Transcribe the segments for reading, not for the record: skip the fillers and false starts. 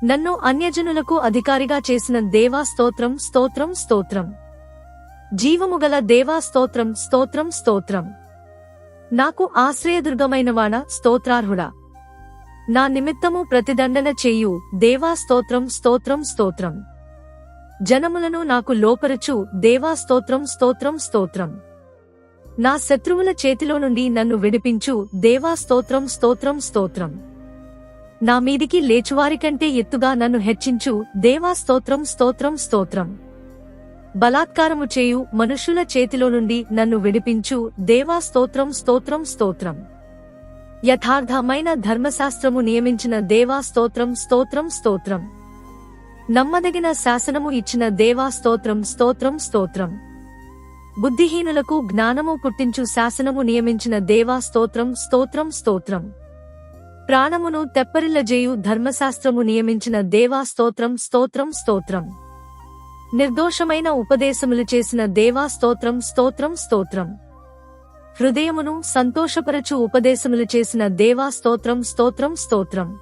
నన్ను అన్యజనులకు అధికారిగా చేసిన దేవా స్తోత్రం స్తోత్రం స్తోత్రం. జీవముగల దేవా స్తోత్రం స్తోత్రం స్తోత్రం. నాకు ఆశ్రయదుర్గమైనవాడా స్తోత్రార్హుడా. నా నిమిత్తము ప్రతిదండన చేయు దేవా స్తోత్రం స్తోత్రం స్తోత్రం. జనములను నాకు లోపరచు దేవా స్తోత్రం స్తోత్రం స్తోత్రం. నా శత్రువుల చేతిలో నుండి నన్ను విడిపించు దేవా స్తోత్రం స్తోత్రం స్తోత్రం. నా మీదికి లేచువారికంటే ఎత్తుగా నన్ను హెచ్చించు దేవా స్తోత్రం స్తోత్రం స్తోత్రం. బలాత్కారము చేయు మనుషుల చేతిలో నుండి నన్ను విడిపించు దేవా స్తోత్రం స్తోత్రం స్తోత్రం. యథార్థమైన ధర్మశాస్త్రము నియమించిన దేవా స్తోత్రం స్తోత్రం స్తోత్రం. నమ్మదగిన శాసనము ఇచ్చిన దేవా స్తోత్రం స్తోత్రం స్తోత్రం. బుద్ధిహీనులకు జ్ఞానము పుట్టించు శాసనము నియమించిన దేవా స్తోత్రం స్తోత్రం స్తోత్రం. ప్రాణమును తెప్పరిల్లజేయు ధర్మశాస్త్రము నియమించిన దేవా స్తోత్రం స్తోత్రం స్తోత్రం. నిర్దోషమైన ఉపదేశములు చేసిన దేవా స్తోత్రం స్తోత్రం స్తోత్రం. హృదయమును సంతోషపరచు ఉపదేశములు చేసిన దేవా స్తోత్రం స్తోత్రం స్తోత్రం.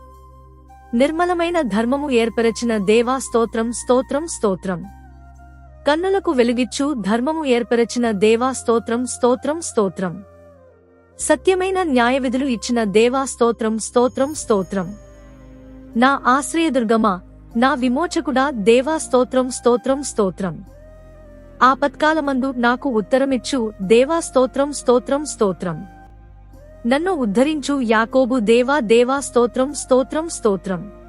నిర్మలమైన ధర్మము ఏర్పరచిన దేవా స్తోత్రం స్తోత్రం స్తోత్రం. కన్నులకు వెలుగిచ్చు ధర్మము ఏర్పరచిన దేవా స్తోత్రం స్తోత్రం స్తోత్రం. సత్యమైన న్యాయవిధులు ఇచ్చిన దేవా స్తోత్రం స్తోత్రం స్తోత్రం. నా ఆశ్రయదుర్గమా, నా విమోచకుడా దేవా స్తోత్రం స్తోత్రం స్తోత్రం. ఆపత్కాలమందు నాకు ఉత్తరమిచ్చు దేవా స్తోత్రం స్తోత్రం స్తోత్రం. నన్ను ఉద్ధరించు యాకోబు దేవా దేవా స్తోత్రం స్తోత్రం స్తోత్రం.